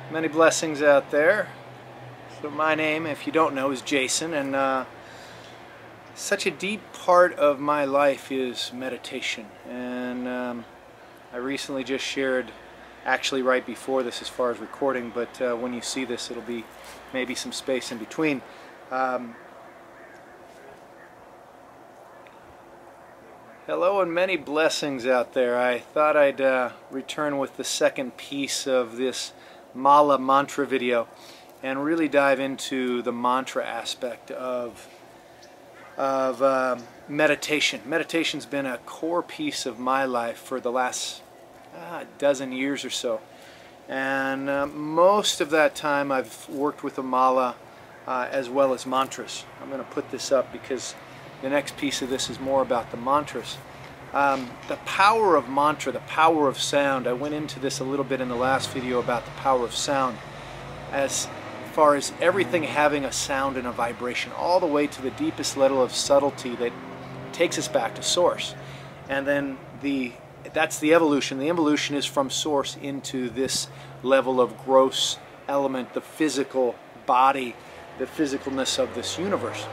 Many blessings out there. So my name, if you don't know, is Jason, and such a deep part of my life is meditation. And I recently just shared, actually right before this as far as recording, but when you see this it'll be maybe some space in between. Hello and many blessings out there. I thought I'd return with the second piece of this Mala mantra video and really dive into the mantra aspect of meditation. Meditation's been a core piece of my life for the last dozen years or so, and most of that time I've worked with the Mala as well as mantras. I'm going to put this up because the next piece of this is more about the mantras. The power of mantra, the power of sound. I went into this a little bit in the last video about the power of sound, as far as everything having a sound and a vibration, all the way to the deepest level of subtlety that takes us back to source. And then that's the evolution. The evolution is from source into this level of gross element, the physical body, the physicalness of this universe.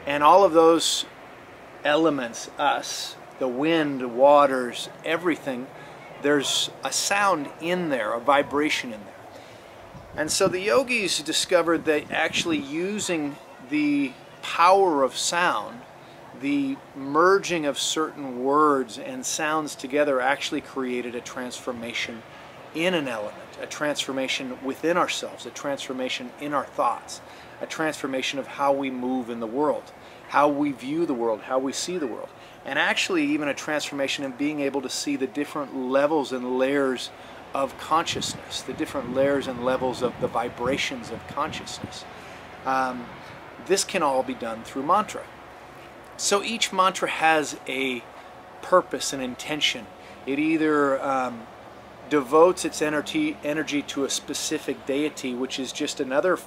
And all of those elements, us, the wind, waters, everything, there's a sound in there, a vibration in there. And so the yogis discovered that actually using the power of sound, the merging of certain words and sounds together, actually created a transformation in an element, a transformation within ourselves, a transformation in our thoughts, a transformation of how we move in the world, how we view the world, how we see the world, and actually even a transformation in being able to see the different levels and layers of consciousness, the different layers and levels of the vibrations of consciousness. This can all be done through mantra. So each mantra has a purpose and intention. It either devotes its energy to a specific deity, which is just another,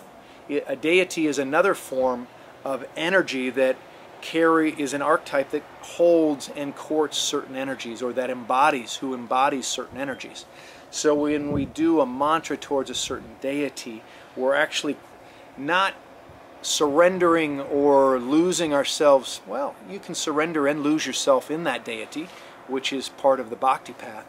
a deity is another form of energy that is an archetype that holds and courts certain energies, or that embodies, who embodies certain energies. So when we do a mantra towards a certain deity, we're actually not surrendering or losing ourselves. Well, you can surrender and lose yourself in that deity, which is part of the bhakti path.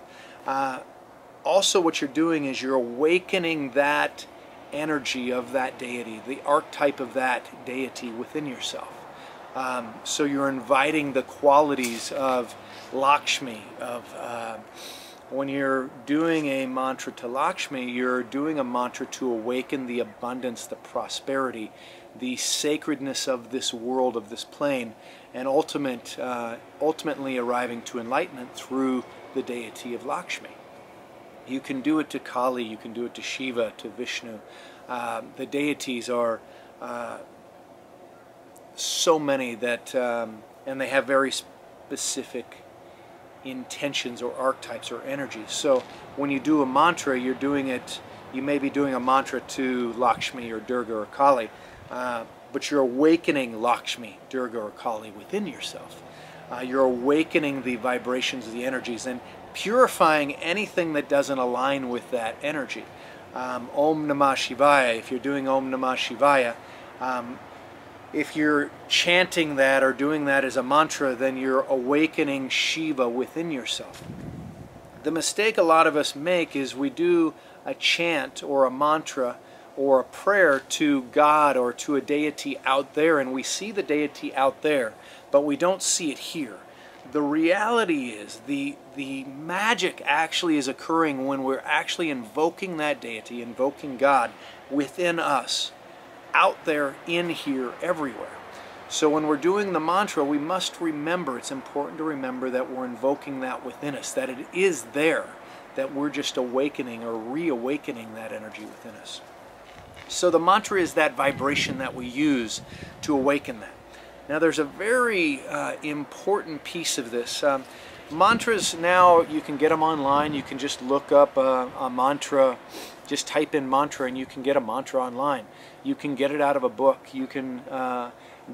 Also what you're doing is you're awakening that energy of that deity, the archetype of that deity within yourself. So you're inviting the qualities of Lakshmi, when you're doing a mantra to Lakshmi, you're doing a mantra to awaken the abundance, the prosperity, the sacredness of this world, of this plane, and ultimately arriving to enlightenment through the deity of Lakshmi. You can do it to Kali, you can do it to Shiva, to Vishnu. The deities are so many that, and they have very specific intentions or archetypes or energies. So when you do a mantra, you're doing it, you may be doing a mantra to Lakshmi or Durga or Kali, but you're awakening Lakshmi, Durga or Kali within yourself. You're awakening the vibrations of the energies and purifying anything that doesn't align with that energy. Om Namah Shivaya, if you're doing Om Namah Shivaya, if you're chanting that or doing that as a mantra, then you're awakening Shiva within yourself. The mistake a lot of us make is we do a chant or a mantra or a prayer to God or to a deity out there, and we see the deity out there, but we don't see it here. The reality is the magic actually is occurring when we're actually invoking that deity, invoking God within us, out there, in here, everywhere. So when we're doing the mantra, we must remember, it's important to remember that we're invoking that within us, that it is there, that we're just awakening or reawakening that energy within us. So the mantra is that vibration that we use to awaken that. Now there's a very important piece of this. Mantras now, you can get them online. You can just look up a mantra, just type in mantra and you can get a mantra online. You can get it out of a book. You can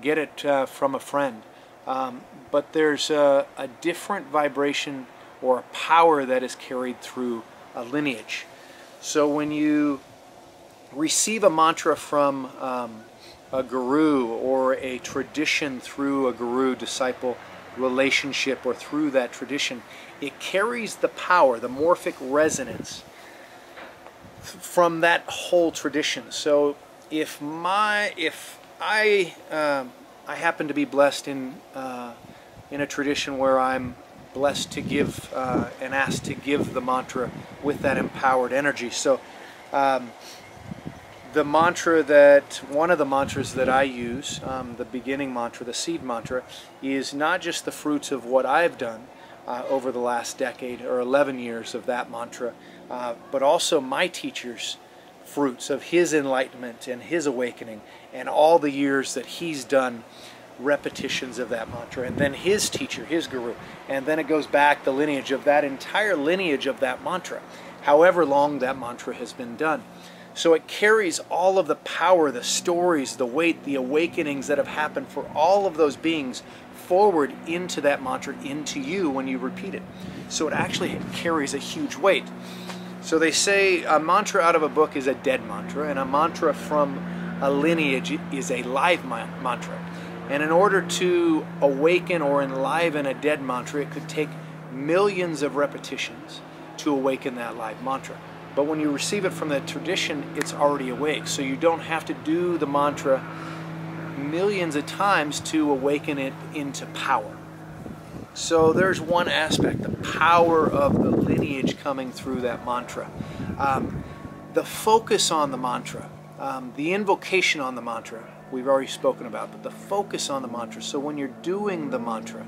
get it from a friend. But there's a different vibration or a power that is carried through a lineage. So when you receive a mantra from a guru or a tradition through a guru-disciple relationship or through that tradition, it carries the power, the morphic resonance from that whole tradition. So if I happen to be blessed in a tradition where I'm blessed to give and asked to give the mantra with that empowered energy. So the mantra one of the mantras that I use, the beginning mantra, the seed mantra, is not just the fruits of what I've done over the last decade or 11 years of that mantra, but also my teacher's fruits of his enlightenment and his awakening and all the years that he's done repetitions of that mantra, and then his teacher, his guru, and then it goes back the lineage of that entire lineage of that mantra, however long that mantra has been done. So it carries all of the power, the stories, the weight, the awakenings that have happened for all of those beings forward into that mantra, into you when you repeat it. So it actually carries a huge weight. So they say a mantra out of a book is a dead mantra, and a mantra from a lineage is a live mantra. And in order to awaken or enliven a dead mantra, it could take millions of repetitions to awaken that live mantra. But when you receive it from the tradition, it's already awake. So you don't have to do the mantra millions of times to awaken it into power. So there's one aspect, the power of the lineage coming through that mantra. The focus on the mantra, the invocation on the mantra, we've already spoken about, but the focus on the mantra. So when you're doing the mantra,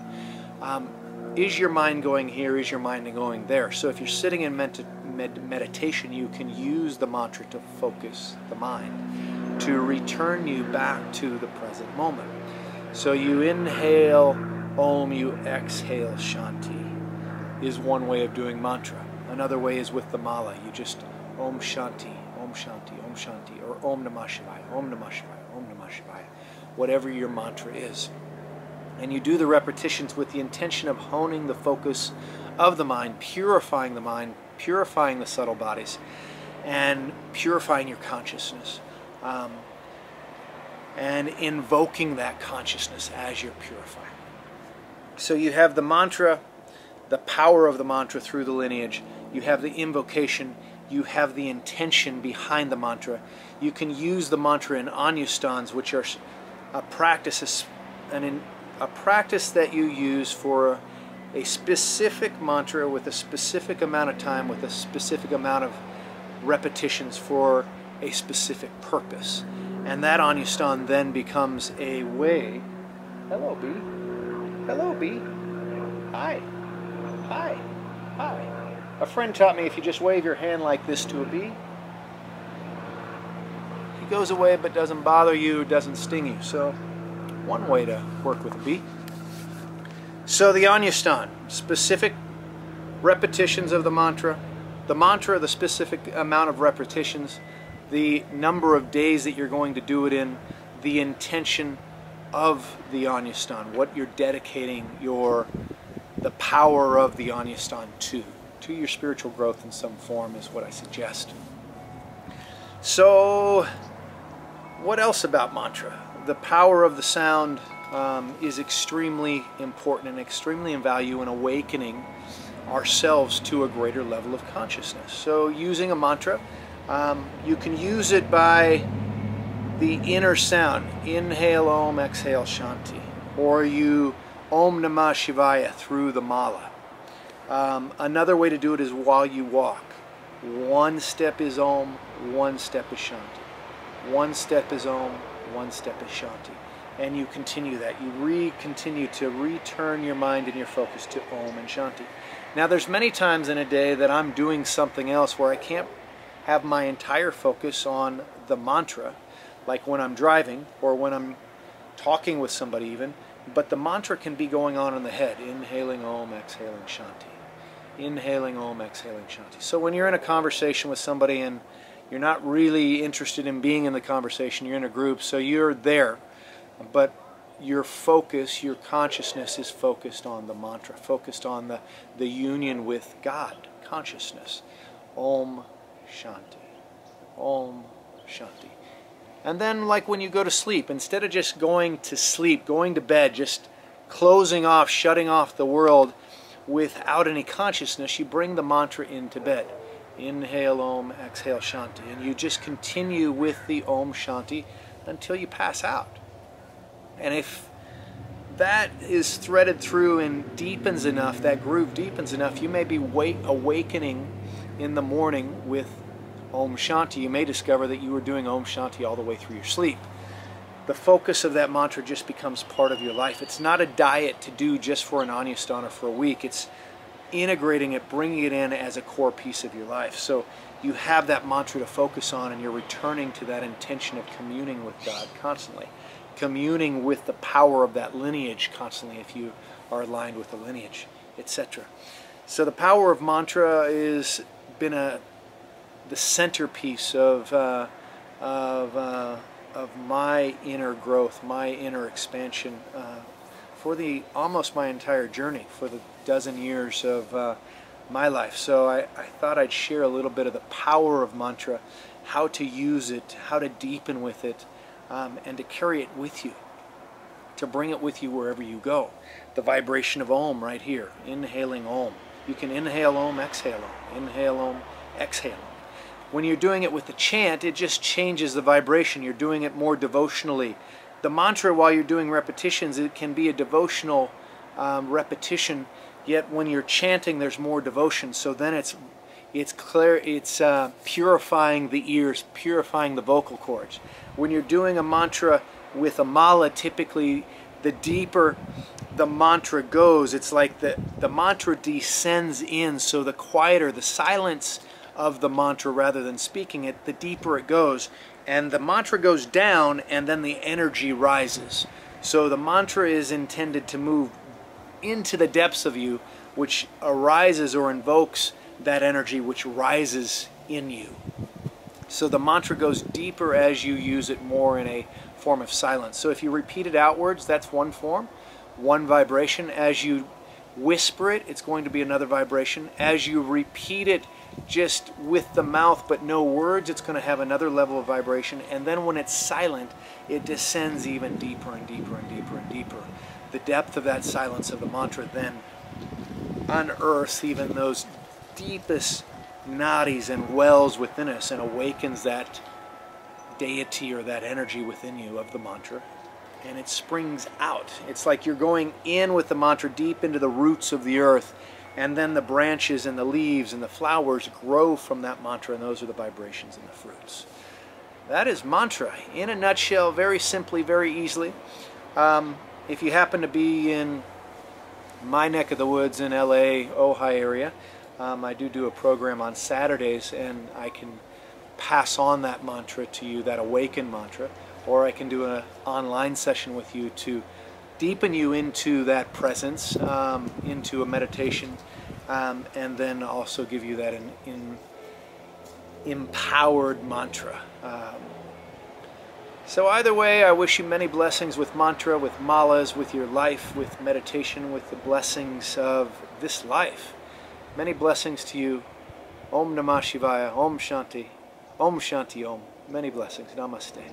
is your mind going here? Is your mind going there? So if you're sitting in meditation, you can use the mantra to focus the mind, to return you back to the present moment. So you inhale Om, you exhale Shanti is one way of doing mantra. Another way is with the mala. You just Om Shanti, Om Shanti, Om Shanti, or Om Namah Shivaya, Om Namah Shivaya, Om Namah Shivaya, whatever your mantra is. And you do the repetitions with the intention of honing the focus of the mind, purifying the subtle bodies, and purifying your consciousness, and invoking that consciousness as you're purifying. So you have the mantra, the power of the mantra through the lineage, you have the invocation, you have the intention behind the mantra. You can use the mantra in Anusthans, which are a practice that you use for a specific mantra with a specific amount of time, with a specific amount of repetitions for a specific purpose. And that Anushthan then becomes a way. Hello, bee. Hello, bee. Hi. Hi. Hi. A friend taught me if you just wave your hand like this to a bee, he goes away but doesn't bother you, doesn't sting you. So one way to work with a bee. So the Anushthan, specific repetitions of the mantra, the specific amount of repetitions, the number of days that you're going to do it in, the intention of the Anushthan, what you're dedicating the power of the Anushthan to your spiritual growth in some form is what I suggest. So what else about mantra? The power of the sound is extremely important and extremely in value in awakening ourselves to a greater level of consciousness. So using a mantra, you can use it by the inner sound. Inhale Om, exhale Shanti. Or you Om Namah Shivaya through the mala. Another way to do it is while you walk. One step is Om, one step is Shanti. One step is Om, one step is Shanti. And you continue that. You continue to return your mind and your focus to Om and Shanti. Now there's many times in a day that I'm doing something else where I can't have my entire focus on the mantra, like when I'm driving or when I'm talking with somebody even, but the mantra can be going on in the head. Inhaling Om, exhaling Shanti. Inhaling Om, exhaling Shanti. So when you're in a conversation with somebody and you're not really interested in being in the conversation, you're in a group, so you're there, but your focus, your consciousness is focused on the mantra, focused on the union with God, consciousness. Om Shanti. Om Shanti. And then, like when you go to sleep, instead of just going to sleep, going to bed, just closing off, shutting off the world without any consciousness, you bring the mantra into bed. Inhale Om, exhale Shanti. And you just continue with the Om Shanti until you pass out. And if that is threaded through and deepens enough, that groove deepens enough, you may be awakening in the morning with Om Shanti. You may discover that you were doing Om Shanti all the way through your sleep. The focus of that mantra just becomes part of your life. It's not a diet to do just for an Anyasthana for a week. It's integrating it, bringing it in as a core piece of your life. So you have that mantra to focus on, and you're returning to that intention of communing with God constantly. Communing with the power of that lineage constantly if you are aligned with the lineage, etc. So the power of mantra has been the centerpiece of my inner growth, my inner expansion for almost my entire journey, for the dozen years of my life. So I thought I'd share a little bit of the power of mantra, how to use it, how to deepen with it, and to carry it with you, to bring it with you wherever you go. The vibration of Om right here, inhaling Om. You can inhale Om, exhale Om, inhale Om, exhale Om. When you're doing it with the chant, it just changes the vibration. You're doing it more devotionally. The mantra, while you're doing repetitions, it can be a devotional repetition, yet when you're chanting, there's more devotion. So then it's clear, it's purifying the ears, purifying the vocal cords. When you're doing a mantra with a mala, typically the deeper the mantra goes, it's like the mantra descends in, so the quieter, the silence of the mantra rather than speaking it, the deeper it goes. And the mantra goes down and then the energy rises. So the mantra is intended to move into the depths of you, which arises or invokes that energy which rises in you. So the mantra goes deeper as you use it more in a form of silence. So if you repeat it outwards, that's one form, one vibration. As you whisper it, it's going to be another vibration. As you repeat it just with the mouth but no words, it's going to have another level of vibration. And then when it's silent, it descends even deeper and deeper and deeper and deeper. The depth of that silence of the mantra then unearths even those deepest nadis and wells within us and awakens that deity or that energy within you of the mantra, and it springs out. It's like you're going in with the mantra deep into the roots of the earth, and then the branches and the leaves and the flowers grow from that mantra, and those are the vibrations and the fruits. That is mantra in a nutshell, very simply, very easily. If you happen to be in my neck of the woods in LA, Ojai area, I do a program on Saturdays, and I can pass on that mantra to you, that awakened mantra, or I can do an online session with you to deepen you into that presence, into a meditation, and then also give you that empowered mantra. So either way, I wish you many blessings with mantra, with malas, with your life, with meditation, with the blessings of this life. Many blessings to you. Om Namah Shivaya. Om Shanti. Om Shanti Om. Many blessings. Namaste.